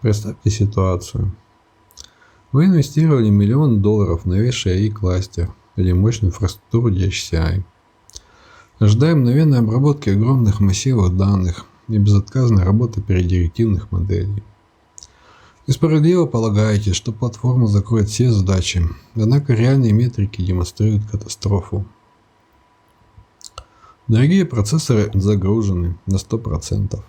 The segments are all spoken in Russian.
Представьте ситуацию. Вы инвестировали $1 000 000 в новейший AI-кластер или мощную инфраструктуру DHCI, ожидая мгновенной обработки огромных массивов данных и безотказной работы преддирективных моделей. Вы справедливо полагаете, что платформа закроет все задачи, однако реальные метрики демонстрируют катастрофу. Дорогие процессоры загружены на 100%,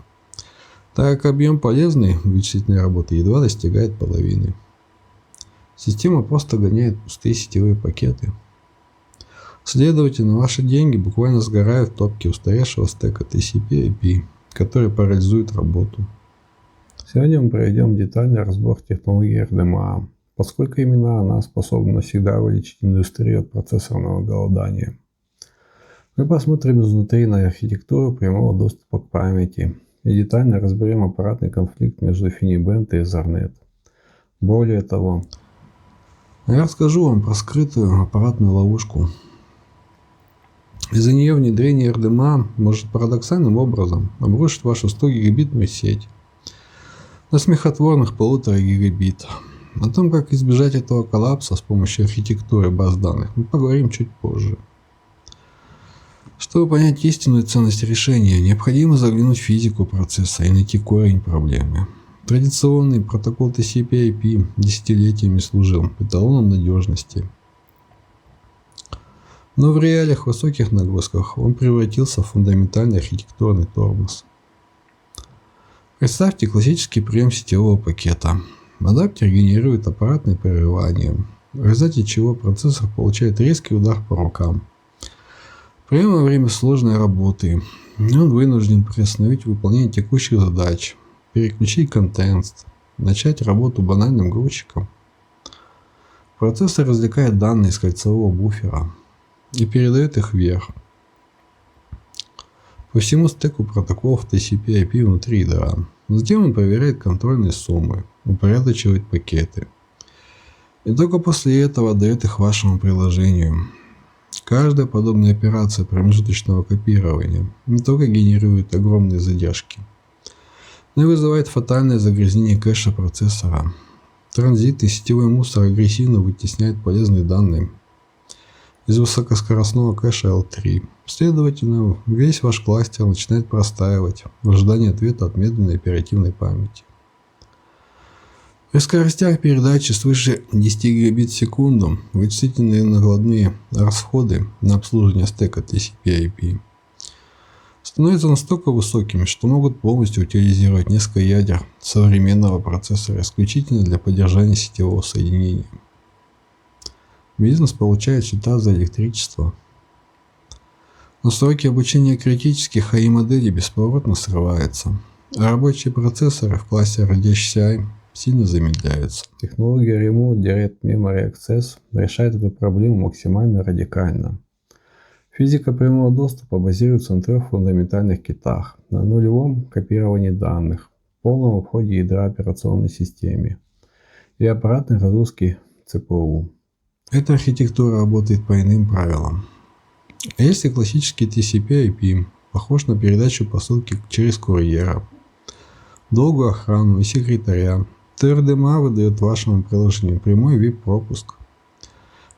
так как объем полезной вычислительной работы едва достигает половины. Система просто гоняет пустые сетевые пакеты. Следовательно, ваши деньги буквально сгорают в топке устаревшего стека TCP/IP, который парализует работу. Сегодня мы проведем детальный разбор технологии RDMA, поскольку именно она способна навсегда вылечить индустрию от процессорного голодания. Мы посмотрим изнутри на архитектуру прямого доступа к памяти и детально разберем аппаратный конфликт между InfiniBand и Ethernet. Более того, я расскажу вам про скрытую аппаратную ловушку. Из-за нее внедрение RDMA может парадоксальным образом обрушить вашу 100 гигабитную сеть на смехотворных 1,5 гигабита. О том, как избежать этого коллапса с помощью архитектуры баз данных, мы поговорим чуть позже. Чтобы понять истинную ценность решения, необходимо заглянуть в физику процесса и найти корень проблемы. Традиционный протокол TCP/IP десятилетиями служил эталоном надежности. Но в реалиях высоких нагрузках он превратился в фундаментальный архитектурный тормоз. Представьте классический прием сетевого пакета. Адаптер генерирует аппаратное прерывание, в результате чего процессор получает резкий удар по рукам. Прямо во время сложной работы он вынужден приостановить выполнение текущих задач, переключить контекст, начать работу банальным грузчиком. Процессор извлекает данные из кольцевого буфера и передает их вверх по всему стеку протоколов TCP/IP внутри ядра. Затем он проверяет контрольные суммы, упорядочивает пакеты и только после этого отдает их вашему приложению. Каждая подобная операция промежуточного копирования не только генерирует огромные задержки, но и вызывает фатальное загрязнение кэша процессора. Транзит и сетевой мусор агрессивно вытесняют полезные данные из высокоскоростного кэша L3. Следовательно, весь ваш кластер начинает простаивать в ожидании ответа от медленной оперативной памяти. При скоростях передачи свыше 10 гигабит в секунду вычислительные накладные расходы на обслуживание стека TCP/IP становятся настолько высокими, что могут полностью утилизировать несколько ядер современного процессора исключительно для поддержания сетевого соединения. Бизнес получает счета за электричество. Но сроки обучения критических AI-моделей бесповоротно срываются, а рабочие процессоры в классе DHCI сильно замедляются. Технология Remote Direct Memory Access решает эту проблему максимально радикально. Физика прямого доступа базируется на 3 фундаментальных китах: на нулевом копировании данных, полном обходе ядра операционной системы и аппаратной разгрузке ЦПУ. Эта архитектура работает по иным правилам. А если классический TCP/IP похож на передачу посылки через курьера, долгую охрану и секретаря, то RDMA выдает вашему приложению прямой VIP-пропуск.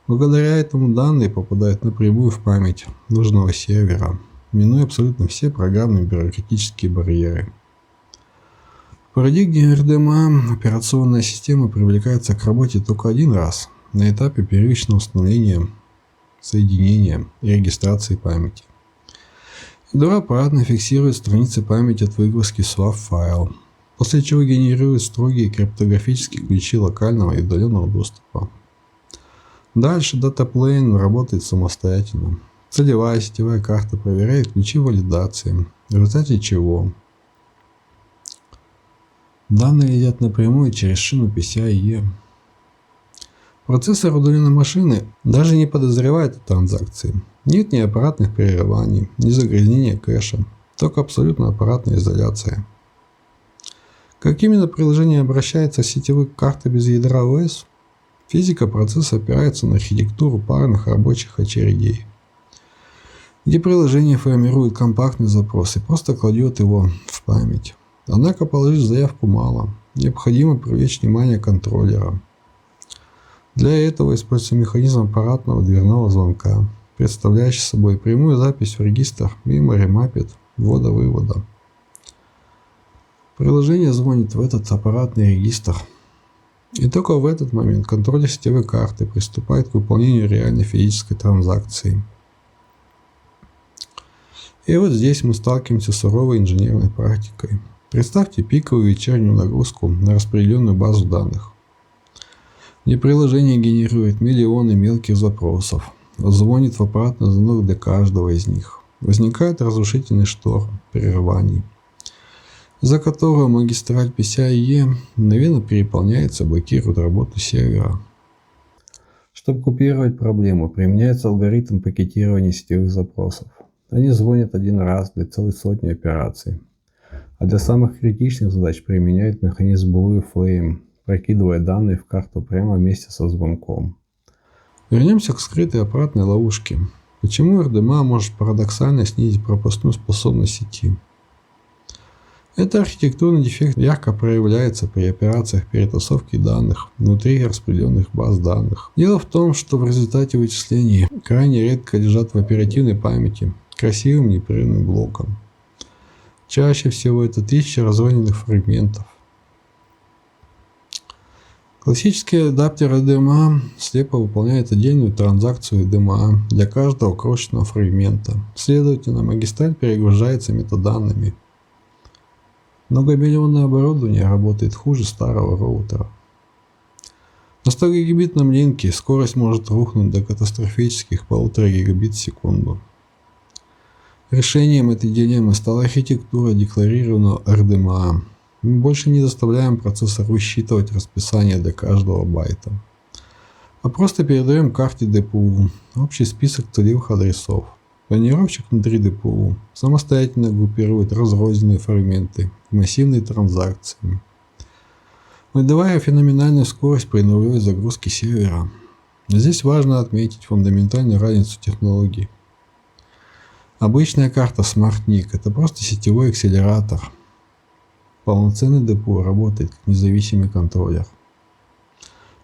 Благодаря этому данные попадают напрямую в память нужного сервера, минуя абсолютно все программные бюрократические барьеры. В парадигме RDMA операционная система привлекается к работе только один раз на этапе первичного установления, соединения и регистрации памяти. Ядро аппаратно фиксирует страницы памяти от выгрузки SWAP файл, после чего генерирует строгие криптографические ключи локального и удаленного доступа. Дальше датаплейн работает самостоятельно. Целевая сетевая карта проверяет ключи валидации, в результате чего данные летят напрямую через шину PCIe. Процессор удаленной машины даже не подозревает о транзакции. Нет ни аппаратных прерываний, ни загрязнения кэша, только абсолютно аппаратная изоляция. Как именно приложение обращается с сетевой картой без ядра ОС? Физика процесса опирается на архитектуру парных рабочих очередей, где приложение формирует компактный запрос и просто кладет его в память. Однако положить заявку мало. необходимо привлечь внимание контроллера. Для этого используется механизм аппаратного дверного звонка, представляющий собой прямую запись в регистр memory mapped ввода-вывода. Приложение звонит в этот аппаратный регистр, и только в этот момент контроллер сетевой карты приступает к выполнению реальной физической транзакции. И вот здесь мы сталкиваемся с суровой инженерной практикой. Представьте пиковую вечернюю нагрузку на распределенную базу данных, где приложение генерирует миллионы мелких запросов, звонит в аппаратный звонок для каждого из них. Возникает разрушительный шторм прерываний, из-за которого магистраль PCIe мгновенно переполняется и блокирует работу сервера. Чтобы купировать проблему, применяется алгоритм пакетирования сетевых запросов. Они звонят один раз для целой сотни операций, а для самых критичных задач применяют механизм Blue Flame, прокидывая данные в карту прямо вместе со звонком. Вернемся к скрытой аппаратной ловушке. Почему RDMA может парадоксально снизить пропускную способность сети? Этот архитектурный дефект ярко проявляется при операциях перетасовки данных внутри распределенных баз данных. Дело в том, что в результате вычислений крайне редко лежат в оперативной памяти красивым непрерывным блоком. Чаще всего это тысячи разрозненных фрагментов. Классический адаптер RDMA слепо выполняет отдельную транзакцию RDMA для каждого крошечного фрагмента. Следовательно, магистраль перегружается метаданными. Многомиллионное оборудование работает хуже старого роутера. На 100 гигабитном линке скорость может рухнуть до катастрофических 1,5 гигабит в секунду. Решением этой дилеммы стала архитектура декларированного RDMA. Мы больше не заставляем процессор высчитывать расписание для каждого байта, а просто передаем карте DPU общий список целевых адресов. Планировщик внутри DPU самостоятельно группирует разрозненные фрагменты в массивные транзакции, выдавая феноменальную скорость при нулевой загрузке сервера. Здесь важно отметить фундаментальную разницу технологий. Обычная карта SmartNIC – это просто сетевой акселератор. Полноценный DPU работает как независимый контроллер.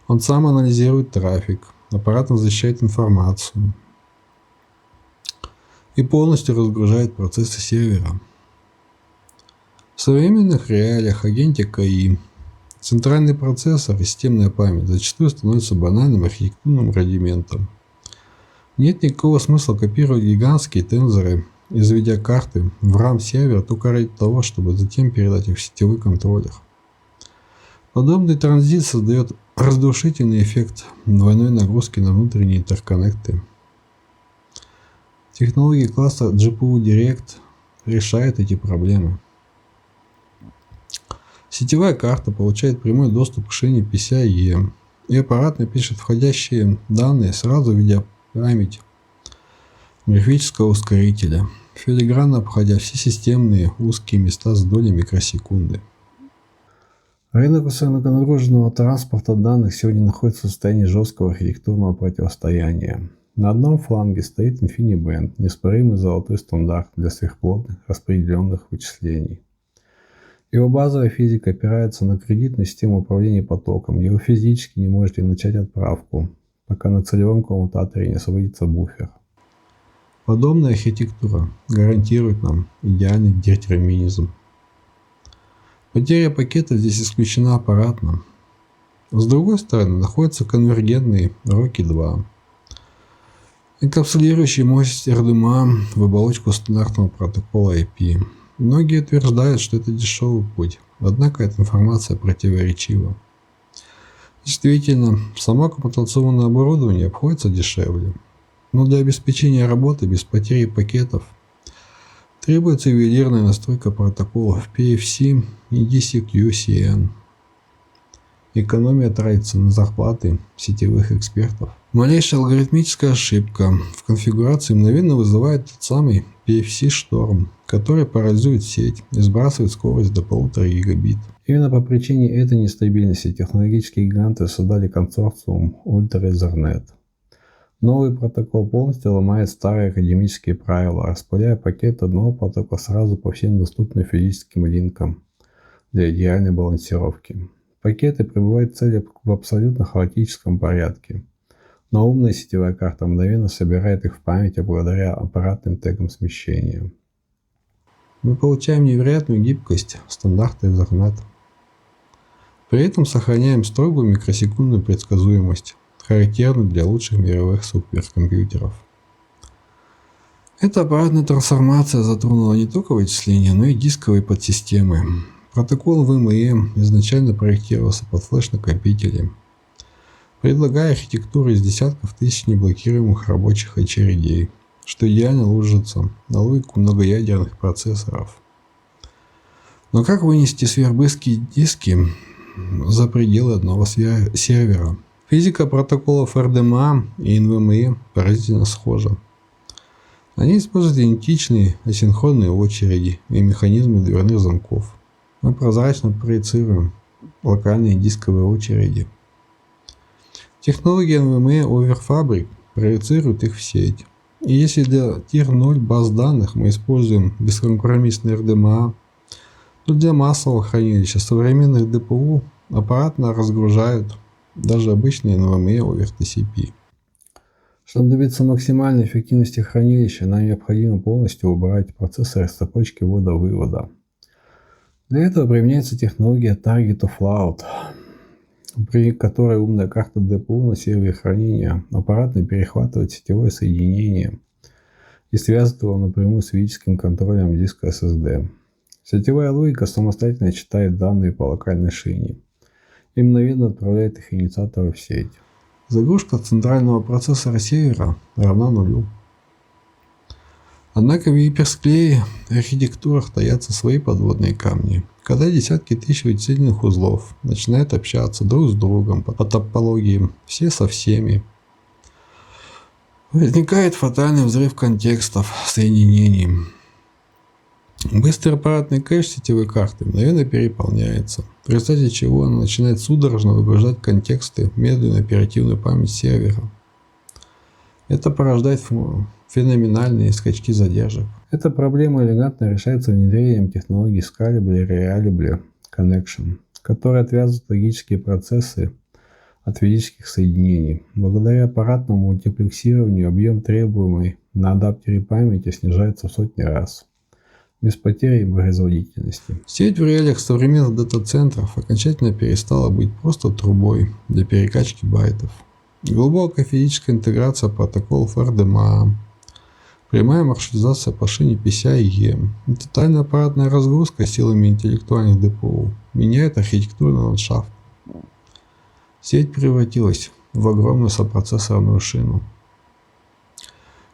Он сам анализирует трафик, аппаратно защищает информацию и полностью разгружает процессы сервера. В современных реалиях агентик АИ, центральный процессор и системная память зачастую становятся банальным архитектурным рудиментом. Нет никакого смысла копировать гигантские тензоры из видеокарты в RAM-сервер только ради того, чтобы затем передать их в сетевой контроллер. Подобный транзит создает разрушительный эффект двойной нагрузки на внутренние интерконнекты. Технологии класса GPU Direct решают эти проблемы. Сетевая карта получает прямой доступ к шине PCIe, и аппаратно пишет входящие данные сразу в видеопамять графического ускорителя, филигранно обходя все системные узкие места с долей микросекунды. Рынок высоконагруженного транспорта данных сегодня находится в состоянии жесткого архитектурного противостояния. На одном фланге стоит InfiniBand, неоспоримый золотой стандарт для сверхплотных распределенных вычислений. Его базовая физика опирается на кредитную систему управления потоком, где вы физически не можете начать отправку, пока на целевом коммутаторе не освободится буфер. Подобная архитектура гарантирует нам идеальный детерминизм. Потеря пакета здесь исключена аппаратно. С другой стороны находится конвергентный RoCE 2, энкапсулирующий мощность RDMA в оболочку стандартного протокола IP. Многие утверждают, что это дешевый путь, однако эта информация противоречива. Действительно, само коммутационное оборудование обходится дешевле, но для обеспечения работы без потери пакетов требуется ювелирная настройка протоколов PFC и DCQCN. Экономия тратится на зарплаты сетевых экспертов. Малейшая алгоритмическая ошибка в конфигурации мгновенно вызывает тот самый PFC-шторм, который парализует сеть и сбрасывает скорость до 1,5 гигабит. Именно по причине этой нестабильности технологические гиганты создали консорциум Ultra Ethernet. Новый протокол полностью ломает старые академические правила, распыляя пакет одного потока сразу по всем доступным физическим линкам, для идеальной балансировки. Пакеты прибывают в цели в абсолютно хаотическом порядке, но умная сетевая карта мгновенно собирает их в памяти благодаря аппаратным тегам смещения. Мы получаем невероятную гибкость стандарта Ethernet. При этом сохраняем строгую микросекундную предсказуемость, характерную для лучших мировых суперкомпьютеров. Эта аппаратная трансформация затронула не только вычисления, но и дисковые подсистемы. Протокол ВМЕ изначально проектировался под флеш-накопители, предлагая архитектуру из десятков тысяч неблокируемых рабочих очередей, что идеально ложится на логику многоядерных процессоров. Но как вынести сверхбыстрые диски за пределы одного сервера? Физика протоколов RDMA и NVMe поразительно схожа. Они используют идентичные асинхронные очереди и механизмы дверных замков. Мы прозрачно проецируем локальные дисковые очереди. Технология NVMe over Fabric проецирует их в сеть. И если для Tier 0 баз данных мы используем бескомпромиссный RDMA, то для массового хранилища современных DPU аппаратно разгружают даже обычные NVMe over TCP. Чтобы добиться максимальной эффективности хранилища, нам необходимо полностью убрать процессор из цепочки ввода-вывода. Для этого применяется технология Target to Float, при которой умная карта DPU на сервере хранения аппаратно перехватывает сетевое соединение и связывает его напрямую с физическим контролем диска SSD. Сетевая логика самостоятельно читает данные по локальной шине и мгновенно отправляет их инициатору в сеть. Загрузка центрального процессора сервера равна нулю. Однако в гиперсклее архитектурах таятся свои подводные камни. Когда десятки тысяч вычислительных узлов начинают общаться друг с другом по топологии все со всеми, возникает фатальный взрыв контекстов соединений. Быстрый аппаратный кэш сетевой карты мгновенно переполняется, в результате чего она начинает судорожно выгружать контексты в медленную оперативную память сервера. Это порождает феноменальные скачки задержек. Эта проблема элегантно решается внедрением технологии Scalable Reliable Connection, которая отвязывает логические процессы от физических соединений. Благодаря аппаратному мультиплексированию объем требуемой на адаптере памяти снижается в сотни раз, без потери производительности. Сеть в реалиях современных дата-центров окончательно перестала быть просто трубой для перекачки байтов. Глубокая физическая интеграция протоколов RDMA, прямая маршрутизация по шине PCIe и тотальная аппаратная разгрузка силами интеллектуальных ДПУ меняет архитектурный ландшафт. Сеть превратилась в огромную сопроцессорную шину.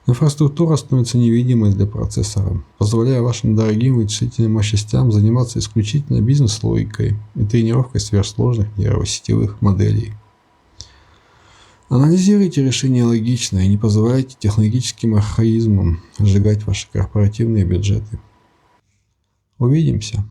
Инфраструктура становится невидимой для процессора, позволяя вашим дорогим вычислительным мощностям заниматься исключительно бизнес-логикой и тренировкой сверхсложных нейросетевых моделей. Анализируйте решения логично и не позволяйте технологическим архаизмам сжигать ваши корпоративные бюджеты. Увидимся!